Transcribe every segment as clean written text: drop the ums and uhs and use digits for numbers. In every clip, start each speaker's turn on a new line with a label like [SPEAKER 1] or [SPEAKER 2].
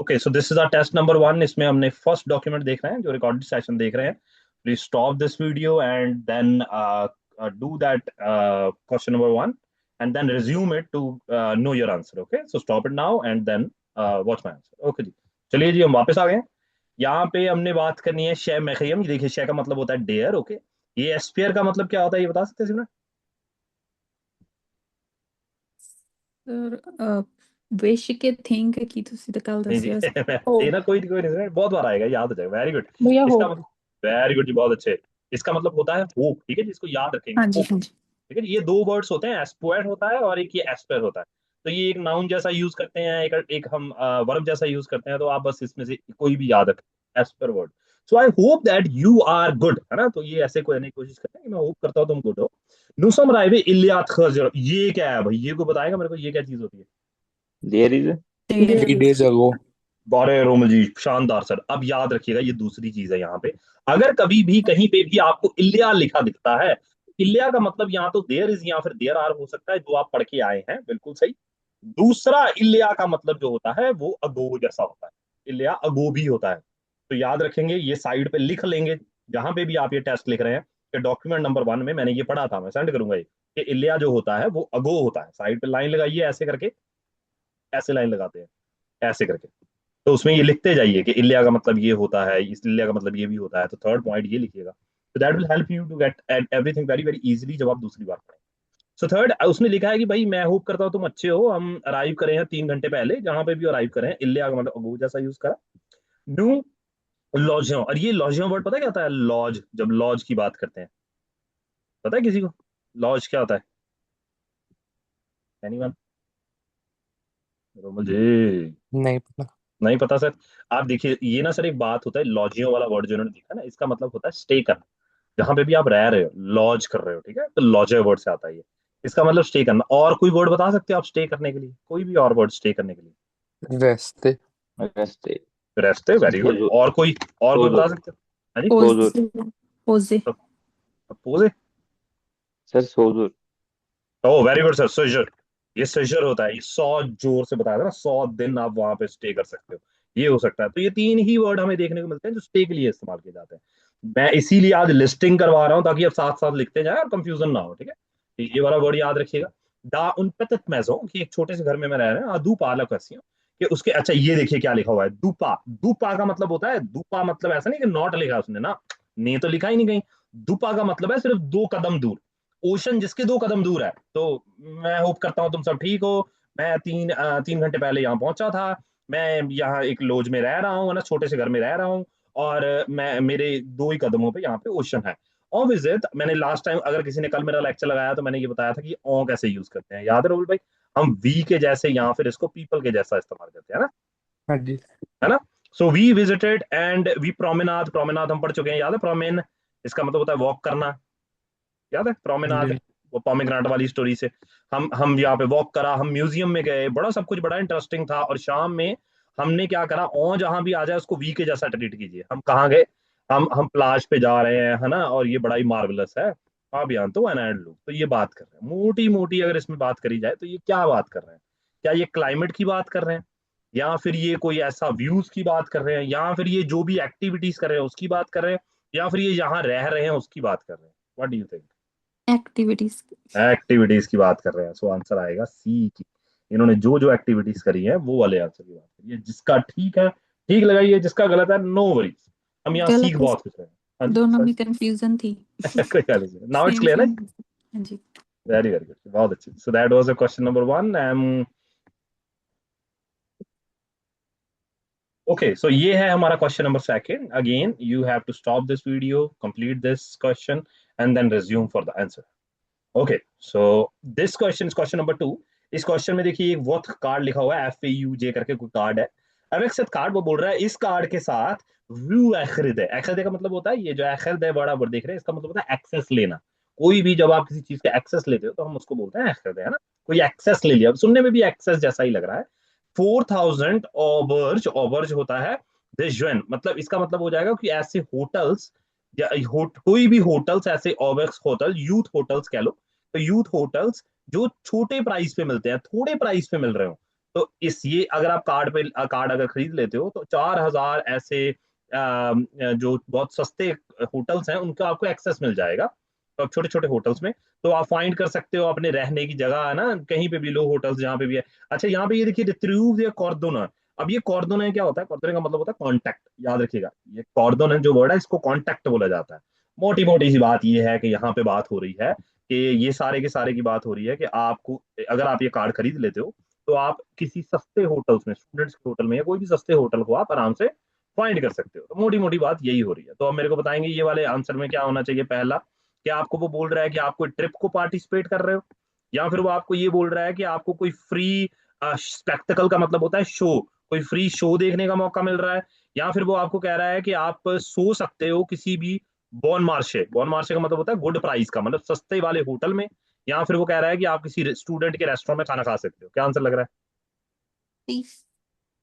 [SPEAKER 1] Okay, so this is our test number 1। इसमें हमने first document देख रहे हैं, जो रिकॉर्डेड सेशन देख रहे हैं। Please stop this video and then do that question number 1 and then resume it to know your answer. Okay, so stop it now and then watch my answer. Okay जी, चलिए जी, हम वापस आ गए हैं। यहाँ पे हमने बात करनी है शे मैखियम। ये देखिए, शे का मतलब होता है डेयर। ओके, ये एस्पियर का मतलब क्या होता है, ये बता सकते हैं सिमरन?
[SPEAKER 2] सर विश के थिंक की ਤੁਸੀਂ ਤਾਂ ਕੱਲ
[SPEAKER 1] नहीं जी
[SPEAKER 2] ਦੱਸਿਆ ਸੀ
[SPEAKER 1] ये ना
[SPEAKER 2] होप
[SPEAKER 1] कोई नहीं, बहुत बार आएगा, याद हो जाएगा। Very good.
[SPEAKER 2] भैया
[SPEAKER 1] इसका
[SPEAKER 2] होप
[SPEAKER 1] मतलब, वेरी गुड जी, बहुत अच्छे। इसका मतलब होता है होप। ठीक है जी, इसको याद रखेंगे,
[SPEAKER 2] हाँ जी
[SPEAKER 1] होप।
[SPEAKER 2] हाँ जी
[SPEAKER 1] ठीक है जी, ये दो वर्ड्स होते हैं, एस्पोएट होता है और एक ये एस्पेयर होता है। तो ये एक नाउन जैसा यूज करते हैं, एक हम वर्ब जैसा यूज करते हैं। तो आप बस इसमें से कोई भी याद रखें, a spare word. So I hope that you are good, है ना। तो ये ऐसे कहने की कोशिश करते हैं कि मैं होप करता हूँ तुम गुड हो। नुसम राइवे इलियात खजर, ये क्या है भाई? ये को बताएगा मेरे को, ये क्या चीज होती है?
[SPEAKER 3] There is
[SPEAKER 2] 3 days
[SPEAKER 4] days ago.
[SPEAKER 1] बारे रोमल जी, शानदार सर। अब याद रखिएगा, ये दूसरी चीज है यहाँ पे। अगर कभी भी कहीं पे भी आपको इल्या लिखा दिखता है, इल्या का मतलब यहाँ तो देयर इज या फिर देयर आर हो सकता है, जो आप पढ़ के आए हैं, बिल्कुल सही। दूसरा इल्या का मतलब जो होता है वो अगो जैसा होता है। इल्या अगो भी होता है। तो याद रखेंगे, ये साइड पे लिख लेंगे। जहां पे भी आप ये टेस्ट लिख रहे हैं, कि डॉक्यूमेंट नंबर 1 में मैंने ये पढ़ा था, मैं सेंड करूंगा ये, कि इल्या जो होता है वो अगो होता है। साइड पे लाइन लगाइए ऐसे करके, ऐसे लाइन लगाते हैं ऐसे करके। तो उसमें ये लिखते जाइए कि इल्या का मतलब ये होता है, इस इल्या का मतलब ये भी होता है। तो थर्ड पॉइंट ये लिखिएगा। तो that will help you to get everything very very easily जब आप दूसरी बार पढ़ें। सो थर्ड, उसने लिखा है कि भाई मैं होप करता हूँ तुम अच्छे हो, हम अराइव करे हैं 3 घंटे पहले। जहां पे भी अराइव करे हैं, इल्या का मतलब अगू जैसा यूज करा। न्यू लॉजियों, और ये लॉजियों वर्ड पता है क्या होता है? लॉज, जब लॉज की बात करते हैं, पता है किसी को लॉज क्या होता है? एनीवन? रोमल जी,
[SPEAKER 4] नहीं पता।
[SPEAKER 1] नहीं पता सर? आप देखिए, ये ना सर एक बात होता है, लॉजियो वाला वर्ड जो इन्होंने दिखा ना, इसका मतलब होता है स्टे करना। जहां पे भी आप रह रहे हो, लॉज कर रहे हो, ठीक है, तो लॉज वर्ड से आता है ये। इसका मतलब स्टे करना। और कोई वर्ड बता सकते हो आप स्टे करने के लिए? कोई भी और वर्ड स्टे करने के लिए?
[SPEAKER 4] Reste.
[SPEAKER 3] रेस्ट
[SPEAKER 1] रेस्टे, वेरी गुड।
[SPEAKER 3] सोजो
[SPEAKER 1] और कोई
[SPEAKER 3] सोजो
[SPEAKER 1] बता सकते हो? हाँ जी।
[SPEAKER 3] सोजो
[SPEAKER 2] पोजे पोजे
[SPEAKER 1] पोजे।
[SPEAKER 3] सर सोजो
[SPEAKER 1] ओह वेरी गुड सर, सोजर। ये सोजर होता है, ये 100 जोर से बताया था ना, 100 दिन आप वहां पे स्टे कर सकते हो। ये हो सकता है। तो ये तीन ही वर्ड हमें देखने को मिलते हैं जो स्टे के लिए इस्तेमाल किए जाते हैं। मैं इसीलिए आज लिस्टिंग करवा रहा हूँ, ताकि आप साथ साथ लिखते जाए और कंफ्यूजन ना हो। ठीक है, तो ये वाला वर्ड याद रखिएगा। दा उन पतत मैजो, कि एक छोटे से घर में मैं रह रहा हूँ, दू पालक वैसी कि उसके, अच्छा ये देखिए क्या लिखा हुआ है, दूपा। दूपा का मतलब होता है, दूपा मतलब ऐसा नहीं कि नॉट लिखा है उसने ना, ने तो लिखा ही नहीं कहीं। दूपा का मतलब है सिर्फ 2 कदम दूर। ओशन जिसके 2 कदम दूर है। तो मैं होप करता हूँ तुम सब ठीक हो। मैं 3 घंटे पहले यहाँ पहुंचा था। मैं यहाँ एक लॉज में रह रहा हूँ, है ना, छोटे से घर में रह रहा हूँ। और मैं, मेरे 2 ही कदमों पे यहाँ पे ओशन है। ऑन विजिट, मैंने लास्ट टाइम, अगर किसी ने कल मेरा लेक्चर लगाया, तो मैंने ये बताया था कि ऑन कैसे यूज करते हैं, याद है रोल भाई? हम वी के जैसे, या फिर इसको पीपल के जैसा इस्तेमाल करते हैं ना,
[SPEAKER 4] हाँ जी।
[SPEAKER 1] है ना। So we visited and we promenade. Promenade हम पढ़ चुके हैं, याद है? प्रोमेन, इसका मतलब होता है वॉक करना, याद है?
[SPEAKER 4] हाँ
[SPEAKER 1] प्रोमेनाड,
[SPEAKER 4] जी।
[SPEAKER 1] वो पोमेग्रेनेट वाली स्टोरी से। हम यहाँ पे वॉक करा, हम म्यूजियम में गए, बड़ा सब कुछ बड़ा इंटरेस्टिंग था। और शाम में हमने क्या करा, ओ जहां भी आ जाए उसको वी के जैसा ट्रीट कीजिए। हम कहाँ गए? हम प्लाज पे जा रहे हैं, है ना, और ये बड़ा ही मार्वलस है। आप यहाँ तो एनाड लोग तो ये बात कर रहे हैं, मोटी मोटी अगर इसमें बात करी जाए तो ये क्या बात कर रहे हैं? क्या ये क्लाइमेट की बात कर रहे हैं, या फिर ये कोई ऐसा व्यूज की बात कर रहे हैं, या फिर ये जो भी एक्टिविटीज कर रहे हैं उसकी बात कर रहे हैं, या फिर ये यहाँ रह रहे हैं उसकी बात कर रहे हैं? What do you think?
[SPEAKER 2] Activities
[SPEAKER 1] activities की बात कर रहे हैं। सो आंसर आएगा सी की। इन्होंने जो जो एक्टिविटीज करी है वो वाले आंसर की बात करी है। जिसका ठीक है ठीक लगाइए, जिसका गलत है नो वरीज। हम यहाँ सीख
[SPEAKER 2] गलत है
[SPEAKER 1] बहुत कुछ रहे हैं। हाँ जी
[SPEAKER 2] दोनों
[SPEAKER 1] सर
[SPEAKER 2] में कंफ्यूजन थी
[SPEAKER 1] कोई बात नहीं, नाउ इट्स
[SPEAKER 2] सेम
[SPEAKER 1] क्लियर ना।
[SPEAKER 2] सेम हाँ जी
[SPEAKER 1] वेरी वेरी गुड, बहुत अच्छी। So that was a question number 1। Okay, so ये है हमारा question number 2। Again you have to stop this video, complete this question and then resume for the answer. Okay, so this question is question number 2। इस question में देखिए, एक वॉथ card लिखा हुआ है, FAUJ करके कोई कार्ड है। अब एक साथ कार्ड, वो बोल रहा है इस कार्ड के साथ व्यू एखरिद है। एखरिद का मतलब होता है, ये जो एखरिद है बड़ा वर्ड देख रहे हैं, इसका मतलब होता है एक्सेस लेना। कोई भी जब आप किसी चीज का एक्सेस लेते हो तो हम उसको बोलते हैं एखरिद, है ना। कोई एक्सेस ले लिया, अब सुनने में भी एक्सेस जैसा ही लग रहा है। 4000 ऑबर्ज, ऑबर्ज होता है दिस, मतलब इसका मतलब हो जाएगा कि ऐसे होटल्स, या कोई भी होटल्स, ऐसे ऑबर्स होटल, यूथ होटल्स कह लो। तो यूथ होटल्स जो छोटे प्राइस पे मिलते हैं, थोड़े प्राइस पे मिल रहे हो, तो इस ये अगर आप कार्ड अगर खरीद लेते हो तो 4,000 ऐसे जो बहुत सस्ते होटल्स हैं उनका आपको एक्सेस मिल जाएगा। तो छोटे छोटे होटल्स में तो आप फाइंड कर सकते हो अपने रहने की जगह, है ना, कहीं पे भी लो होटल्स जहाँ पे भी है। अच्छा यहाँ पे ये देखिए रित्रियूव या कॉर्डोना। अब ये कॉर्डोना क्या होता है? कॉर्डोना का मतलब होता है कॉन्टैक्ट, याद रखिएगा। ये कॉर्डोना जो वर्ड है इसको कॉन्टैक्ट बोला जाता है। मोटी मोटी सी बात ये है कि यहाँ पे बात हो रही है कि ये सारे के सारे की बात हो रही है कि आपको अगर आप ये कार्ड खरीद लेते हो तो आप किसी सस्ते होटल्स में, स्टूडेंट्स के होटल में या कोई भी सस्ते होटल को आप आराम से फाइंड कर सकते हो। तो मोटी मोटी बात यही हो रही है। तो अब मेरे को बताएंगे ये वाले आंसर में क्या होना चाहिए। पहला, कि आपको वो बोल रहा है कि आप कोई ट्रिप को पार्टिसिपेट कर रहे हो, या फिर वो आपको ये बोल रहा है कि आपको कोई फ्री स्पेक्टिकल का मतलब होता है शो, कोई फ्री शो देखने का मौका मिल रहा है, या फिर वो आपको कह रहा है कि आप सो सकते हो किसी भी बॉन मार्शे का मतलब होता है गुड प्राइस का, मतलब सस्ते वाले होटल में, या फिर वो कह रहा है कि आप किसी स्टूडेंट के रेस्टोरेंट में खाना खा सकते हो। क्या आंसर लग रहा
[SPEAKER 2] सी।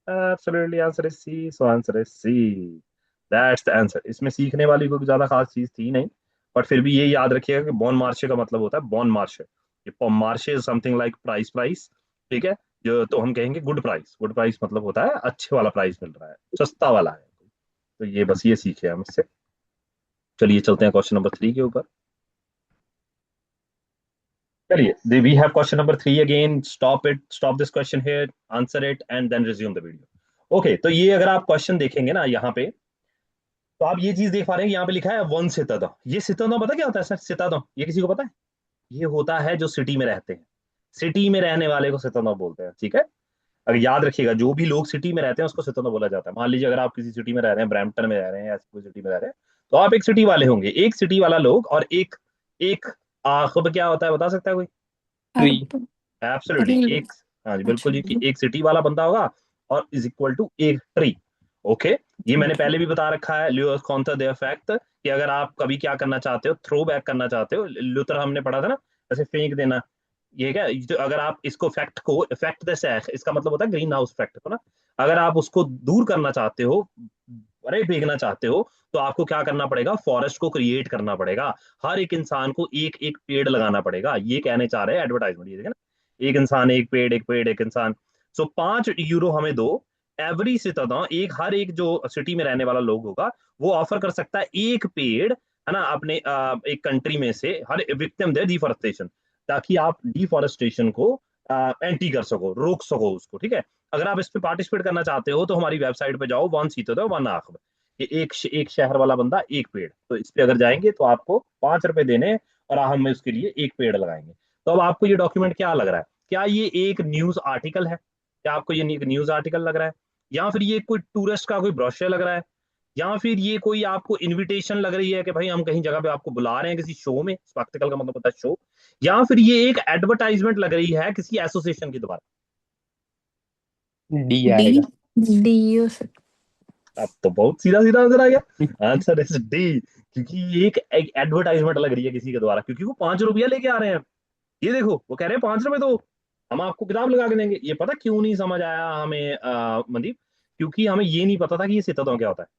[SPEAKER 1] है? Absolutely answer is C. So answer is C, that's the answer. इसमें सीखने वाली कोई ज्यादा खास चीज थी नहीं, बट फिर भी ये याद रखिएगा कि बॉन मार्शे का मतलब होता है बॉन मार्शे। ये मार्शे is something like price price, ठीक है। जो तो हम कहेंगे गुड प्राइस, गुड प्राइस मतलब होता है अच्छे वाला प्राइस मिल रहा है, सस्ता वाला है। तो ये बस ये सीखे हम इससे। चलिए चलते हैं क्वेश्चन नंबर 3 के ऊपर। चलिए we have question number 3 again. Stop it, stop this question here, answer it and then resume the video. Okay, तो ये अगर आप क्वेश्चन देखेंगे ना यहाँ पे, तो आप ये चीज देख पा रहे हैं, यहाँ पे लिखा है वन सितादा। ये सितादा पता क्या होता है सर? सितादा ये किसी को पता है? ये होता है जो सिटी में रहते हैं, सिटी में रहने वाले को सितादा बोलते हैं, ठीक है। अगर याद रखिएगा, जो भी लोग सिटी में रहते हैं उसको सितादा बोला जाता है। मान लीजिए अगर आप किसी सिटी में रह रहे हैं, ब्रैम्पटन में रह रहे हैं या कोई सिटी में रह रहे हैं, तो आप एक सिटी वाले होंगे। एक सिटी वाला लोग और एक एक आखब क्या होता है बता सकता है कोई?
[SPEAKER 4] ट्री।
[SPEAKER 2] अर्ब।
[SPEAKER 1] Absolutely
[SPEAKER 2] reel.
[SPEAKER 1] एक, हाँ जी
[SPEAKER 2] अच्छा।
[SPEAKER 1] बिल्कुल जी, कि एक सिटी वाला बंदा होगा और इज इक्वल टू एक ट्री। ओके, ये मैंने
[SPEAKER 2] ओके।
[SPEAKER 1] पहले भी बता रखा है, ल्यूस कॉन्टर दे इफेक्ट, कि अगर आप कभी क्या करना चाहते हो, थ्रो बैक करना चाहते हो, लूथर हमने पढ़ा था ना, ऐसे फेंक देना। ये क्या, तो अगर आप इसको फैक्ट को इफेक्ट द सैख, इसका मतलब होता है ग्रीन हाउस इफेक्ट को ना, अगर आप उसको दूर करना चाहते हो, अरे फेंकना चाहते हो, तो आपको क्या करना पड़ेगा? फॉरेस्ट को क्रिएट करना पड़ेगा। हर एक इंसान को एक एक पेड़ लगाना पड़ेगा, ये कहने चाह रहे हैं एडवर्टाइजमेंट। ये देखें ना, एक इंसान एक पेड़, एक पेड़ एक इंसान। सो 5 यूरो हमें दो एवरी सिटीजन, एक हर एक जो सिटी में रहने वाला लोग होगा वो ऑफर कर सकता है एक पेड़, है ना, अपने एक कंट्री में से, हर विक्टिम दे डिफॉरेस्टेशन, ताकि आप डिफॉरेस्टेशन को एंटी कर सको, रोक सको उसको, ठीक है। अगर आप इस पे पार्टिसिपेट करना चाहते हो तो हमारी वेबसाइट पे जाओ, वन सीतो दो वन आख, ये एक शहर वाला बंदा एक पेड़, तो इस पे अगर जाएंगे तो आपको 5 रुपए देने और हम उसके लिए एक पेड़ लगाएंगे। तो अब आपको ये डॉक्यूमेंट क्या लग रहा है? क्या ये एक न्यूज आर्टिकल है? क्या आपको ये एक न्यूज आर्टिकल लग रहा है, या फिर ये कोई टूरिस्ट का कोई ब्रोशर लग रहा है, या फिर ये कोई आपको इनविटेशन लग रही है कि भाई हम कहीं जगह पे आपको बुला रहे हैं किसी शो में, स्पेक्टिकल का मतलब होता है शो, या फिर ये एक एडवर्टाइजमेंट लग रही है किसी एसोसिएशन के द्वारा?
[SPEAKER 4] D
[SPEAKER 2] D.
[SPEAKER 4] आएगा।
[SPEAKER 2] डी हो सकता।
[SPEAKER 1] अब तो बहुत सीधा सीधा आंसर आ गया, आंसर इज डी। क्योंकि ये एक एडवर्टाइजमेंट लग रही है किसी के द्वारा, क्योंकि वो 5 रुपया लेके आ रहे हैं। ये देखो वो कह रहे हैं 5 रुपए दो, हम आपको किताब लगा के देंगे। ये पता क्यों नहीं समझ आया हमें मनदीप? क्योंकि हमें ये नहीं पता था कि ये सितादों क्या होता है।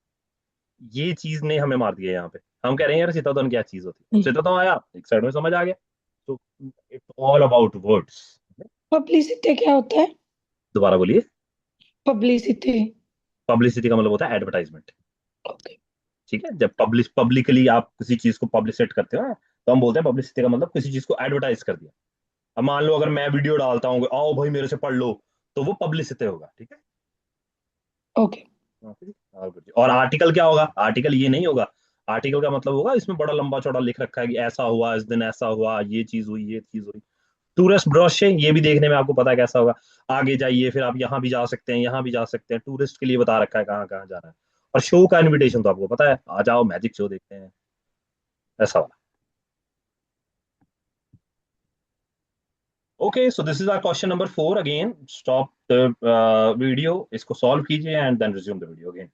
[SPEAKER 1] ये चीज ने हमें मार दिया यहाँ पे। हम कह रहे हैं यार सितादों क्या चीज होती है, सितादों आया एक साइड में समझ आ गया। तो it's all about words.
[SPEAKER 5] Publicity क्या होता है?
[SPEAKER 1] दोबारा बोलिए।
[SPEAKER 5] पब्लिसिटी।
[SPEAKER 1] पब्लिसिटी का मतलब होता है एडवर्टाइजमेंट,
[SPEAKER 5] ओके।
[SPEAKER 1] ठीक है। जब पब्लिकली आप किसी चीज को पब्लिसिट करते हो ना, तो हम बोलते हैं पब्लिसिटी का मतलब किसी चीज को एडवर्टाइज कर दिया। अब मान लो अगर मैं वीडियो डालता हूँ, आओ भाई मेरे से पढ़ लो, तो वो पब्लिसिटी होगा, ठीक है।
[SPEAKER 5] ओके।
[SPEAKER 1] और आर्टिकल क्या होगा? आर्टिकल ये नहीं होगा। आर्टिकल का मतलब होगा इसमें बड़ा लंबा चौड़ा लिख रखा है कि ऐसा हुआ इस दिन, ऐसा हुआ, ये चीज हुई, ये चीज हुई। टूरिस्ट ब्रोशर ये भी देखने में आपको पता है कैसा होगा। आगे जाइए फिर आप यहाँ भी जा सकते हैं, यहाँ भी जा सकते हैं, टूरिस्ट के लिए बता रखा है कहाँ कहाँ जाना है। और शो का इनविटेशन तो आपको पता है, आ जाओ मैजिक शो देखते हैं, ऐसा वाला। Okay, so this is our question number 4 again. Stop the video, इसको सॉल्व कीजिए and then resume the video again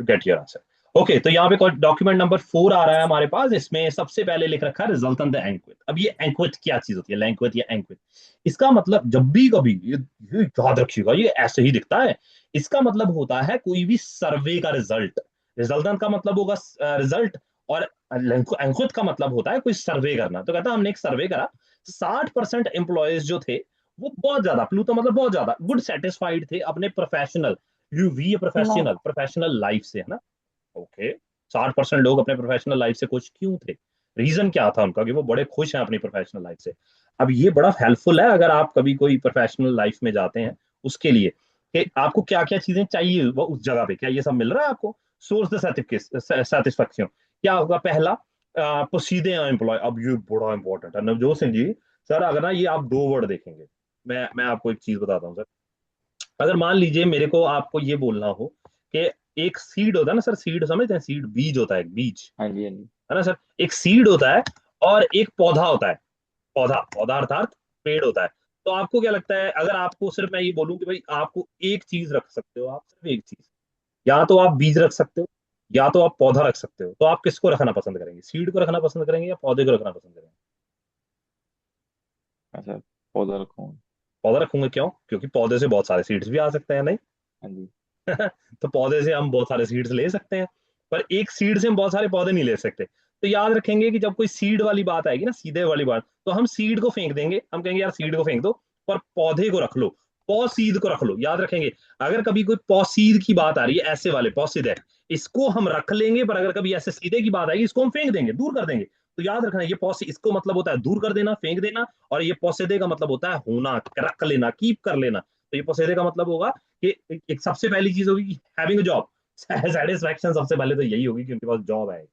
[SPEAKER 1] to get your answer. Okay, तो यहाँ पे डॉक्यूमेंट नंबर 4 आ रहा है हमारे पास। इसमें सबसे पहले लिख रखा है रिजल्टेंट द एंक्विथ। अब ये एंक्विथ क्या चीज होती है, लैंक्विथ या एंक्विथ? इसका मतलब जब भी कभी ये याद रखिएगा, ये ऐसे ही दिखता है। इसका मतलब होता है कोई भी सर्वे का रिजल्ट। रिजल्टेंट का मतलब होगा रिजल्ट, और एंक्विथ का मतलब होता है कोई सर्वे करना। तो कहता है हमने एक सर्वे करा, 60% एम्प्लॉयज जो थे वो बहुत ज्यादा, प्लूतो मतलब बहुत ज्यादा गुड सेटिस्फाइड थे अपने professional, you we professional professional life से, है ना। ओके, 60% लोग अपने प्रोफेशनल लाइफ से खुश क्यों थे? रीजन क्या था उनका कि वो बड़े खुश हैं अपनी प्रोफेशनल लाइफ से? अब ये बड़ा हेल्पफुल है अगर आप कभी कोई प्रोफेशनल लाइफ में जाते हैं, उसके लिए कि आपको क्या क्या चीजें चाहिए वो उस जगह पे, क्या ये सब मिल रहा है आपको? सोर्स द सेटिस्फेक्शन क्या होगा? पहला, पोसीदे एम्प्लॉय। अब ये बड़ा इंपॉर्टेंट है नवजोत सिंह जी। सर अगर ना ये आप दो वर्ड देखेंगे, मैं आपको एक चीज बताता हूँ सर। अगर मान लीजिए मेरे को आपको ये बोलना हो कि एक सीड होता है ना सर, सीड समझते हैं? सीड बीज होता है, एक बीज,
[SPEAKER 3] हाँ जी, हाँ जी।
[SPEAKER 1] है ना सर। एक सीड होता है और एक पौधा होता है। पौधा, पौधा अर्थात पेड़ होता है। तो आपको क्या लगता है अगर आपको सिर्फ मैं ये बोलूं कि भाई आपको एक चीज रख सकते हो, आप सिर्फ एक चीज, या तो आप बीज रख सकते हो या तो आप पौधा रख सकते हो, तो आप किसको रखना पसंद करेंगे? सीड को रखना पसंद करेंगे या पौधे को रखना पसंद करेंगे?
[SPEAKER 3] अच्छा, पौधा रखूंगा।
[SPEAKER 1] पौधा रखूंगे, क्यों? क्योंकि पौधे से बहुत सारे सीड्स भी आ सकते हैं, नहीं?
[SPEAKER 3] हाँ जी।
[SPEAKER 1] तो पौधे से हम बहुत सारे सीड्स ले सकते हैं, पर एक सीड से हम बहुत सारे पौधे नहीं ले सकते। तो याद रखेंगे कि जब कोई सीड वाली बात आएगी ना, सीधे वाली बात, तो हम सीड को फेंक देंगे, हम कहेंगे यार सीड को फेंक दो, पर पौधे को रख लो, पौसीद को रख लो। याद रखेंगे, अगर कभी कोई पौसीद की बात आ रही है, ऐसे वाले पौसीद है, इसको हम रख लेंगे, पर अगर कभी ऐसे सीधे की बात आएगी, इसको हम फेंक देंगे, दूर कर देंगे। तो याद रखना, ये पौसी इसको मतलब होता है दूर कर देना, फेंक देना, और ये पौसेदे का मतलब होता है होना, रख लेना, कीप कर लेना। तो ये पौसेदे का मतलब होगा कि एक सबसे पहली चीज होगी कि हैविंग अ जॉब, सेटिस्फैक्शन सबसे पहले तो यही होगी कि उनके पास जॉब है,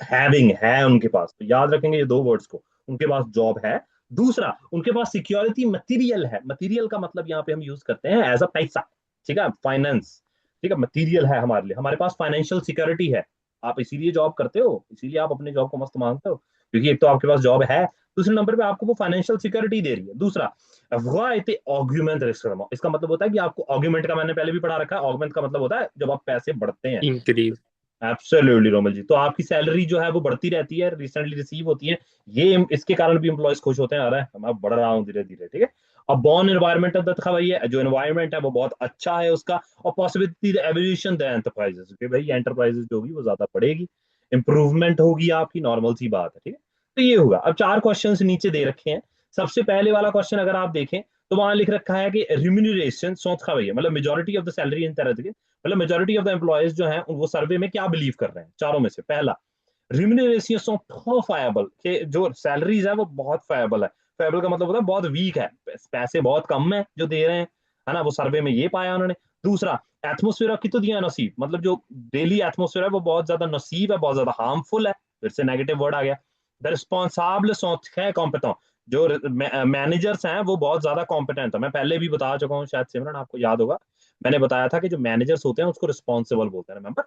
[SPEAKER 1] हैविंग है उनके पास। तो याद रखेंगे ये दो वर्ड्स को, उनके पास जॉब है। दूसरा, उनके पास सिक्योरिटी मटेरियल है। मटेरियल का मतलब यहाँ पे हम यूज करते हैं एज अ पैसा, ठीक है, फाइनेंस, ठीक है। मटेरियल है हमारे लिए, हमारे पास फाइनेंशियल सिक्योरिटी है। आप इसीलिए जॉब करते हो, इसीलिए आप अपने जॉब को मस्त मानते हो, क्योंकि एक तो आपके पास जॉब है, दूसरे नंबर पे आपको वो फाइनेंशियल सिक्योरिटी दे रही है। दूसरा, ऑग्यूमेंट रिस्क, इसका मतलब होता है कि आपको ऑग्यूमेंट का मैंने पहले भी पढ़ा रखा है, ऑग्यूमेंट का मतलब होता है जब आप पैसे बढ़ते हैं।
[SPEAKER 4] इंक्रीज।
[SPEAKER 1] एब्सोल्युटली रोमल जी, तो आपकी सैलरी जो है वो बढ़ती रहती है, रिसेंटली रिसीव होती है, ये इसके कारण भी एम्प्लॉयज खुश होते हैं, आ रहा है मैं बढ़ रहा हूँ धीरे धीरे, ठीक है। अब बॉर्न एनवायरमेंट देखा भाई है, जो एनवायरमेंट है वो बहुत अच्छा है उसका, और पॉसिबिलिटी एवोल्यूशन द एंटरप्राइजेस, कि भाई एंटरप्राइजेस जो होगी वो ज्यादा बढ़ेगी, इंप्रूवमेंट होगी आपकी, नॉर्मल सी बात है, ठीक है। तो ये होगा। अब चार क्वेश्चंस नीचे दे रखे हैं। सबसे पहले वाला क्वेश्चन अगर आप देखें तो वहां लिख रखा है कि रिम्यूनरेशन सौंथ भैया, मतलब majority of the salary in तरह के, मतलब मेजोरिटी ऑफ द एम्प्लॉयज जो हैं वो सर्वे में क्या बिलीव कर रहे हैं चारों में से? पहला, रिम्यूनरेशन सो फायबल, कि जो सैलरीज है वो बहुत फायबल है। फायबल का मतलब होता है बहुत वीक है, पैसे बहुत कम है जो दे रहे हैं, है ना। वो सर्वे में ये पाया उन्होंने। दूसरा, एटमोस्फेयर की तो दिया नसीब, मतलब जो डेली एटमोस्फेयर है वो बहुत ज्यादा नसीब है, बहुत ज्यादा हार्मफुल है, फिर से नेगेटिव वर्ड आ गया। द रिस्पॉन्साबल है कॉम्पिटेंट, जो मैनेजर्स हैं वो बहुत ज्यादा कॉम्पिटेंट है। मैं पहले भी बता चुका हूँ, शायद सिमरन आपको याद होगा, मैंने बताया था कि जो मैनेजर्स होते हैं उसको रिस्पॉन्सिबल बोलते हैं, रिमेंबर?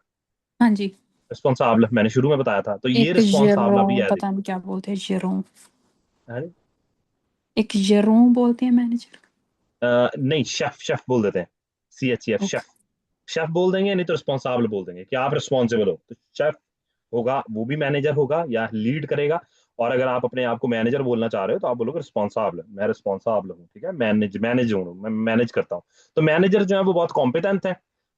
[SPEAKER 2] हाँ जी।
[SPEAKER 1] रिस्पॉन्साबल मैंने शुरू में बताया था, तो ये
[SPEAKER 2] एक
[SPEAKER 1] रिस्पॉन्साबल भी
[SPEAKER 2] जेरों,
[SPEAKER 1] है,
[SPEAKER 2] पता नहीं क्या बोलते हैं, जेरों।
[SPEAKER 1] देखिए।
[SPEAKER 2] एक जेरों बोलते हैं मैनेजर।
[SPEAKER 1] नहीं, शेफ, शेफ बोल देते हैं, CHEF, शेफ।
[SPEAKER 2] ओके।
[SPEAKER 1] शेफ बोल देंगे, नहीं तो रिस्पॉन्साबल बोल देंगे कि आप रिस्पॉन्सिबल हो। तो शेफ होगा, वो भी मैनेजर होगा या लीड करेगा। और अगर आप अपने आप को मैनेजर बोलना चाह रहे हो तो आप बोलोगे रिस्पॉन्साबल, मैं रिस्पॉन्साबल हूँ, ठीक है, मैनेज हूँ, मैं मैनेज करता हूँ। तो मैनेजर जो है वो बहुत कॉम्पिटेंट है,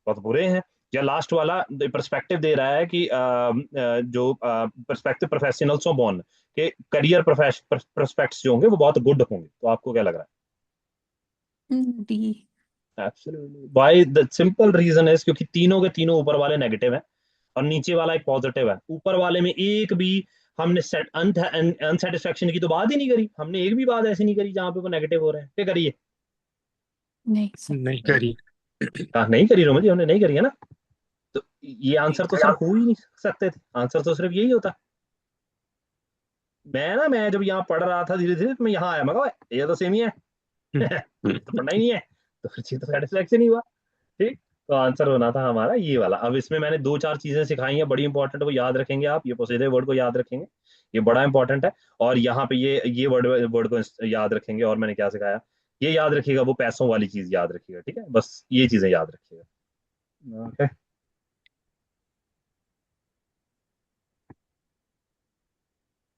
[SPEAKER 1] बहुत बुरे हैं। या लास्ट वाला परस्पेक्टिव दे रहा है कि जो परस्पेक्टिव प्रोफेशनल्स ऑफ बॉर्न के करियर प्रोस्पेक्ट्स जो होंगे वो बहुत गुड होंगे। तो आपको क्या लग रहा
[SPEAKER 2] डी।
[SPEAKER 1] है? Absolutely, why the simple reason है क्योंकि तीनों के तीनों ऊपर वाले नेगेटिव है और नीचे वाला एक पॉजिटिव है। ऊपर वाले में एक भी हमने सेट अनसेटिस्फेक्शन की तो बात ही नहीं करी, हमने एक भी बात ऐसी नहीं करी जहां पे वो नेगेटिव हो रहे हैं। क्या करिए?
[SPEAKER 2] नहीं सर।
[SPEAKER 4] नहीं करी।
[SPEAKER 1] हाँ, नहीं करी रोमा जी, हमने नहीं करी है ना। तो ये आंसर तो सिर्फ हो ही नहीं सकते थे, आंसर तो सिर्फ यही होता। मैं जब यहाँ पढ़ रहा था धीरे धीरे, तो मैं यहाँ आया, मैं कहा ये तो सेम ही है। ये तो पढ़ना ही नहीं है, तो फिर ये तो सेटिस्फेक्शन ही हुआ, ठीक। तो आंसर होना था हमारा ये वाला। अब इसमें मैंने दो चार चीजें सिखाई हैं बड़ी इंपॉर्टेंट, वो याद रखेंगे आप, ये पोसेसिव वर्ड को याद रखेंगे, ये बड़ा इंपॉर्टेंट है। और यहाँ पे ये वर्ड वर्ड को याद रखेंगे। और मैंने क्या सिखाया ये याद रखिएगा, वो पैसों वाली चीज याद रखिएगा, ठीक है, बस ये चीजें याद रखिएगा। Okay,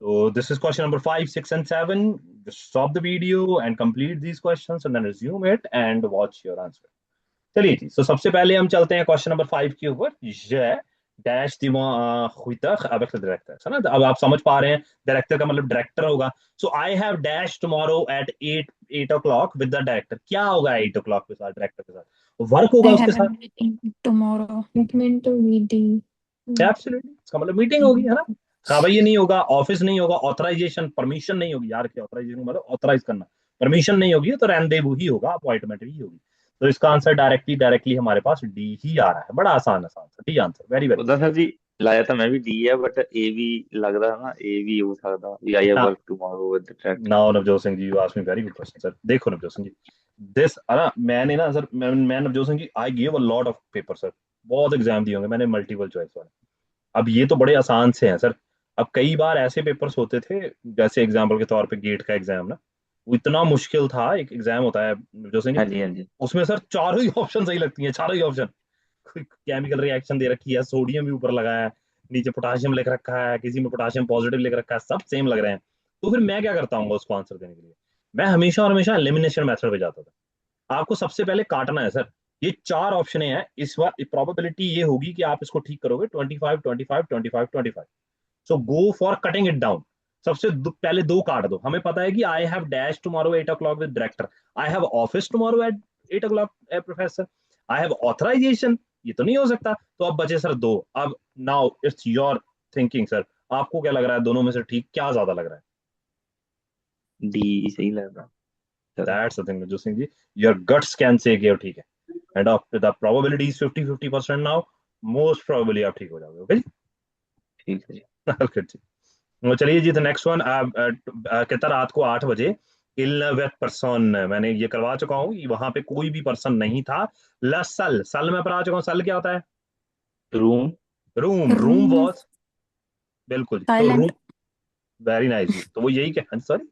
[SPEAKER 1] so this is question number 5, 6, and 7. Just stop the video and complete these questions and then resume it and watch your answer. चलिए जी, तो सबसे पहले हम चलते हैं क्वेश्चन नंबर 5 के ऊपर। ये डैश दी खुइतख अब डायरेक्टर है ना। अब आप समझ पा रहे हैं डायरेक्टर का मतलब डायरेक्टर होगा। So I have dash tomorrow at 8 o'clock with the director. क्या होगा 8 o'clock के साथ, डायरेक्टर के साथ वर्क होगा
[SPEAKER 2] I
[SPEAKER 1] उसके
[SPEAKER 2] have a
[SPEAKER 1] साथ।
[SPEAKER 2] meeting tomorrow.
[SPEAKER 6] Recommend to meeting.
[SPEAKER 1] Absolutely, इसका मतलब मीटिंग होगी, है ना। हाँ भाई, ये नहीं होगा, ऑफिस नहीं होगा, ऑथराइजेशन परमिशन नहीं होगी यार, क्या ऑथराइजेशन मतलब ऑथराइज करना, परमिशन नहीं होगी तो रेंडेवू ही होगा, अपॉइंटमेंट ही होगी। तो इसका आंसर डायरेक्टली डायरेक्टली हमारे पास डी ही आ रहा है। बड़ा आसान answer, D answer, very very.
[SPEAKER 3] उदा सर जी लाया था मैं भी डी है, बट ए भी लग रहा है ना, ए भी हो सकता वी आई
[SPEAKER 1] हाँ,
[SPEAKER 3] work tomorrow with the tractor.
[SPEAKER 1] Now Navjot Singh ji, you ask me very good question sir. देखो नवजोत सिंह जी, दिस ना मैंने ना सर, मैं Navjot Singh ji, I give a lot of paper sir, बहुत एग्जाम दिए होंगे मैंने मल्टीपल चॉइस वाले। अब ये तो बड़े आसान से हैं सर। अब कई बार ऐसे पेपर्स होते थे, जैसे एग्जाम्पल के तौर पे गेट का एग्जाम ना, वो इतना मुश्किल था। एक एग्जाम होता है जो से,
[SPEAKER 3] हाँ जी हाँ जी।
[SPEAKER 1] उसमें सर चारों ही ऑप्शन सही लगती हैं, चारों ही ऑप्शन। केमिकल रिएक्शन दे रखी है, सोडियम भी ऊपर लगा है, नीचे पोटाशियम लिख रखा है, किसी में पोटाशियम पॉजिटिव लिख रखा है, सब सेम लग रहे हैं। तो फिर मैं क्या करता हूँ उसको आंसर देने के लिए, मैं हमेशा और हमेशा एलिमिनेशन मेथड पे जाता था। आपको सबसे पहले काटना है सर, ये चार ऑप्शन हैं, इस बार प्रोबेबिलिटी ये होगी कि आप इसको ठीक करोगे 25 25 25 25। So go for cutting it down. सबसे पहले दो काट दो। हमें पता है कि I have dash tomorrow 8 o'clock with director, I have office tomorrow at 8 o'clock professor, I have authorization, ये तो नहीं हो सकता। तो अब बचे सर दो। अब now it's your thinking sir, आपको क्या लग रहा है दोनों में से ठीक क्या ज्यादा लग रहा है?
[SPEAKER 3] डी सही लग रहा सर।
[SPEAKER 1] दैट्स द थिंग जो Singh ji, your guts can say कि ठीक है, and after the probability is 50-50% now, most probably आप ठीक हो जाओगे। ओके
[SPEAKER 3] ठीक है जी।
[SPEAKER 1] जी जी। तो चलिए जी, द नेक्स्ट वन। कहता रात को 8 बजे इल वेट पर्सन, मैंने ये करवा चुका हूँ, वहां पे कोई भी पर्सन नहीं था। सल, सल में करा चुका हूँ। सल क्या होता है?
[SPEAKER 3] Room.
[SPEAKER 1] Room, room
[SPEAKER 2] Room
[SPEAKER 1] was, बिल्कुल जी। तो रूम,
[SPEAKER 2] silent.
[SPEAKER 1] वेरी नाइस जी। तो वो यही क्या, सॉरी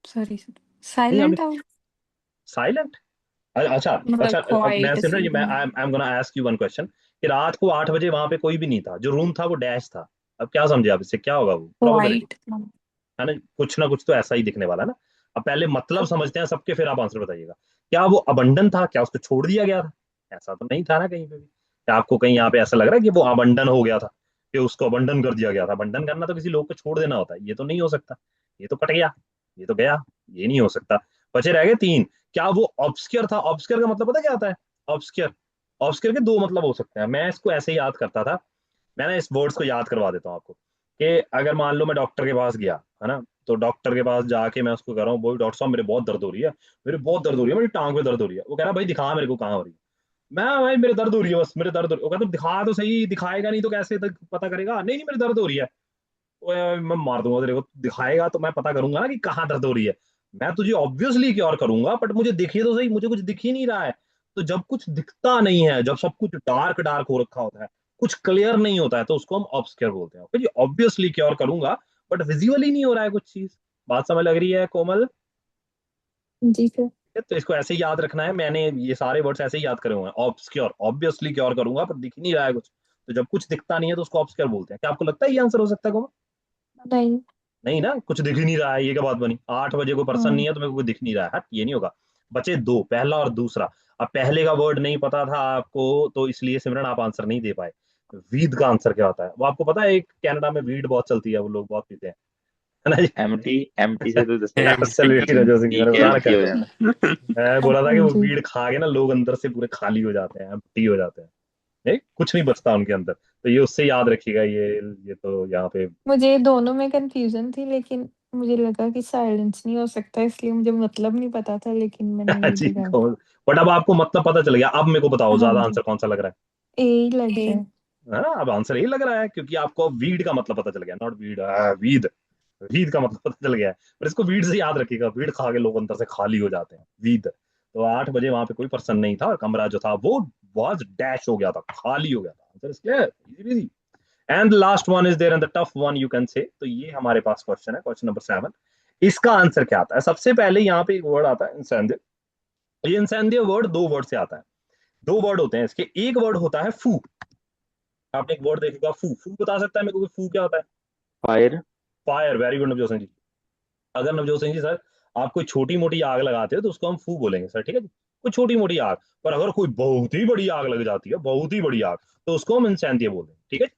[SPEAKER 2] Sorry, sir.
[SPEAKER 1] नहीं आपने
[SPEAKER 2] Silent out.
[SPEAKER 1] साइलेंट। अच्छा
[SPEAKER 2] मतलब
[SPEAKER 1] अच्छा, अब मैं
[SPEAKER 2] quiet
[SPEAKER 1] सिमरन जी, मैं
[SPEAKER 2] सी.
[SPEAKER 1] I am gonna ask you one question, कि रात को 8 बजे वहां पे कोई भी नहीं था, जो रूम था वो डैश था। अब क्या समझे आप इससे, क्या होगा वो प्रोबेबिलिटी,
[SPEAKER 2] Quiet.
[SPEAKER 1] है ना कुछ तो ऐसा ही दिखने वाला है ना। अब पहले मतलब समझते हैं सबके, फिर आप आंसर बताइएगा। क्या वो अबंडन था, क्या उसको छोड़ दिया गया था? ऐसा तो नहीं था ना कहीं पे भी। क्या आपको कहीं यहाँ पे ऐसा लग रहा है कि वो अबंडन हो गया था, कि उसको अबंडन कर दिया गया था? अबंडन करना तो किसी लोग को छोड़ देना होता है, ये तो नहीं हो सकता। ये तो कट गया, ये तो गया, ये नहीं हो सकता। बचे रह गए तीन। क्या वो ऑब्सक्योर था? ऑब्सक्योर का मतलब पता क्या आता है? ऑब्सक्योर, ऑब्सक्योर के दो मतलब हो सकते हैं। मैं इसको ऐसे ही याद करता था, मैं ना इस वर्ड्स को याद करवा देता हूँ आपको, कि अगर मान लो मैं डॉक्टर के पास गया, है ना, तो डॉक्टर के पास जाके मैं उसको कह रहा हूँ, बोल डॉक्टर साहब मेरे बहुत दर्द हो रही है, मेरे बहुत दर्द हो रही है, मेरी टांग में दर्द हो रही है। वो कह रहा है भाई दिखा मेरे को कहाँ हो रही है। मैं, भाई मेरे दर्द हो रही है, बस मेरे दर्द हो रही है। वो कहता दिखा तो सही, दिखाएगा नहीं तो कैसे तक पता करेगा? नहीं नहीं मेरे दर्द हो रही है। मैं मार दूंगा तेरे को, दिखाएगा तो मैं पता करूंगा ना कि कहाँ दर्द हो रही है। मैं तुझे ऑब्वियसली क्योर करूंगा, बट मुझे दिखे तो सही, मुझे कुछ दिख ही नहीं रहा है। तो जब कुछ दिखता नहीं है, जब सब कुछ डार्क डार्क हो रखा होता है, कुछ क्लियर नहीं होता है, तो उसको हम ऑब्सक्योर बोलते हैं। ओके जी, ऑब्वियसली क्योर करूंगा, बट विजुअली नहीं हो रहा है कुछ चीज। बात समझ लग रही है कोमल?
[SPEAKER 6] जी सर।
[SPEAKER 1] तो इसको ऐसे ही याद रखना है, मैंने ये सारे वर्ड्स ऐसे ही याद करे हुए हैं। ऑब्सक्योर, ऑब्वियसली क्योर करूंगा पर दिख नहीं रहा है कुछ, तो जब कुछ दिखता नहीं है तो उसको ऑब्सक्योर बोलते हैं। क्या आपको लगता है ये आंसर हो सकता है कोमल?
[SPEAKER 6] नहीं।
[SPEAKER 1] नहीं ना, कुछ दिख ही नहीं रहा है, ये क्या बात बनी? 8 बजे कोई पर्सन नहीं है तो मेरे को कुछ दिख नहीं रहा है, हट, ये नहीं होगा। बचे दो, पहला और दूसरा। अब पहले का वर्ड नहीं पता था आपको, तो इसलिए सिमरन आप आंसर नहीं दे पाए। वीद का आंसर क्या होता है वो आपको पता है? एक कनाडा में वीड बहुत चलती है, वो लोग बहुत पीते हैं, है ना जी।
[SPEAKER 3] एम्प्टी, एम्प्टी से तो दसो
[SPEAKER 1] एब्सोल्युटली रजो सिंह जी,
[SPEAKER 3] पी
[SPEAKER 1] मैंने
[SPEAKER 3] के
[SPEAKER 1] बता रखा
[SPEAKER 3] एम्प्टी
[SPEAKER 1] है।
[SPEAKER 3] हो जाना।
[SPEAKER 1] मैं बोला था
[SPEAKER 6] हाँ
[SPEAKER 1] कि वो
[SPEAKER 6] जी।
[SPEAKER 1] वीड खा के ना लोग अंदर से पूरे खाली हो जाते हैं, एम्प्टी हो जाते हैं, नहीं कुछ नहीं बचता उनके अंदर। तो ये उससे याद रखिएगा, ये तो यहाँ पे।
[SPEAKER 6] मुझे दोनों में कंफ्यूजन थी, लेकिन मुझे लगा कि साइलेंस नहीं हो सकता, इसलिए मुझे मतलब नहीं पता था, लेकिन मैंने ये
[SPEAKER 1] जी,
[SPEAKER 6] लगाया था।
[SPEAKER 1] बट अब आपको मतलब पता चल गया। अब मेरे को बताओ
[SPEAKER 6] हाँ
[SPEAKER 1] ज्यादा
[SPEAKER 6] जी।
[SPEAKER 1] आंसर कौन सा लग रहा
[SPEAKER 6] ए ही लग रहा है।
[SPEAKER 1] है ना? अब आंसर यही लग रहा है, क्योंकि आपको वीड का मतलब पता चल गया, नॉट वीड, वीद। वीद का मतलब पता चल गया है, पर इसको वीड से याद रखिएगा, वीड खा के लोग अंदर से खाली हो जाते हैं, वीद। तो 8 बजे वहां पे कोई पर्सन नहीं था, और कमरा जो था वो बहुत डैश हो गया था, खाली हो गया था। Answer is clear, easy easy. And last one is there and the tough one you can say. तो ये हमारे पास क्वेश्चन है, क्वेश्चन नंबर 7। इसका आंसर क्या आता है? सबसे पहले यहाँ पे एक वर्ड आता है इंसेंदिव। ये इंसेंदिव वर्ड दो वर्ड से आता है। दो वर्ड होते हैं इसके। एक वर्ड होता है फू। आपने एक वर्ड देखा, फू, फू बता सकता है मेरे को कि फू क्या होता है?
[SPEAKER 3] Fire.
[SPEAKER 1] Fire, very good Navjot Singh ji. अगर नवजोत सिंह जी सर आप कोई छोटी मोटी आग लगाते हो तो उसको हम फू बोलेंगे सर, ठीक है जी। कोई छोटी मोटी आग। पर अगर कोई बहुत ही बड़ी आग लग जाती है, बहुत ही बड़ी आग, तो उसको हम इंसेंदियो बोलते हैं, ठीक है।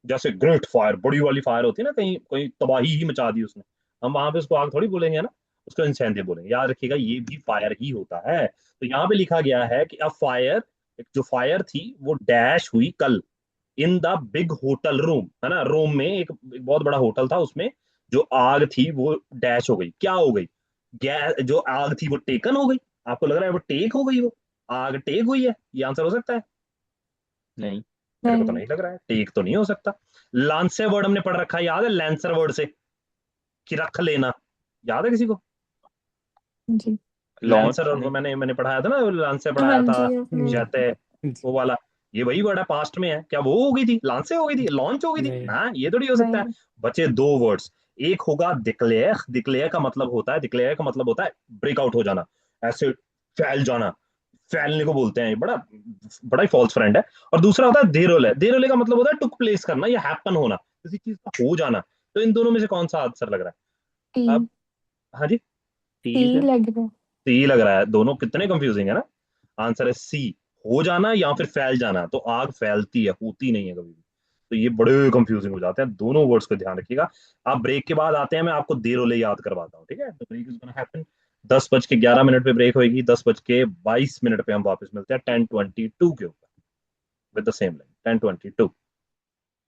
[SPEAKER 1] जैसे ग्रेट फायर, बड़ी वाली फायर होती है ना, कहीं कोई तबाही ही मचा दी उसने, हम वहां पे उसको आग थोड़ी बोलेंगे ना, उसको इंसेंदियो बोलेंगे। याद रखिएगा ये भी फायर ही होता है। तो यहाँ पे लिखा गया है कि अब फायर, जो फायर थी वो डैश हुई कल in the big hotel room, है ना, रोम में एक बहुत बड़ा होटल था, उसमें जो आग थी वो डैश हो गई। क्या हो गई? गैस, जो आग थी वो टेकन हो गई। आपको लग रहा है वो टेक हो गई, वो आग टेक हुई है? ये आंसर हो सकता है?
[SPEAKER 3] नहीं।
[SPEAKER 1] मेरे को तो
[SPEAKER 6] नहीं।
[SPEAKER 1] नहीं लग रहा है, टेक तो नहीं हो सकता। लांसे वर्ड हमने पढ़ रखा है, याद है, लैंसर वर्ड से, कि रख लेना, याद है किसी को?
[SPEAKER 6] जी।
[SPEAKER 3] लॉन्च
[SPEAKER 1] लैंसर, और वो
[SPEAKER 3] नहीं।
[SPEAKER 1] मैंने पढ़ाया था ना, लांसे
[SPEAKER 6] हाँ
[SPEAKER 1] पढ़ाया था,
[SPEAKER 6] जी आपने।
[SPEAKER 4] जी
[SPEAKER 1] जैते,
[SPEAKER 4] जी
[SPEAKER 1] वो वाला। ये वही वर्ड है, पास्ट में है। क्या वो हो गई थी, लांसे हो गई थी, लॉन्च हो गई थी
[SPEAKER 4] नहीं
[SPEAKER 1] ना? ये थोड़ी हो सकता है।
[SPEAKER 6] नहीं।
[SPEAKER 1] बचे दो वर्ड्स। एक होगा डिक्लेयर। डिक्लेयर का मतलब होता है, डिक्लेयर का मतलब होता है ब्रेकआउट हो जाना, ऐसे फैल जाना, फैलने को बोलते हैं। ये बड़ा बड़ा ही फॉल्स फ्रेंड है। और दूसरा होता है देरोले। देरोले का मतलब होता है टुक प्लेस करना या हैपन होना, किसी चीज का हो जाना। तो इन दोनों में से कौन सा आंसर लग रहा
[SPEAKER 6] टी।
[SPEAKER 1] है अब? हाँ जी,
[SPEAKER 6] टी
[SPEAKER 3] टी से।
[SPEAKER 6] लग रहा है।
[SPEAKER 1] सी लग रहा है। दोनों कितने कंफ्यूजिंग है ना। आंसर है सी, हो जाना या फिर फैल जाना। तो आग फैलती है, होती नहीं है कभी भी। तो ये बड़े कंफ्यूजिंग हो जाते हैं, दोनों वर्ड्स को ध्यान रखिएगा। आप ब्रेक के बाद आते हैं, मैं आपको देरोले याद करवाता हूँ, ठीक है। तो ब्रेक इज गोना हैपन, 10:11 पे ब्रेक होगी, 10:22 पे हम वापस मिलते हैं 10:22 के ऊपर, विद द सेम लाइन 10:22।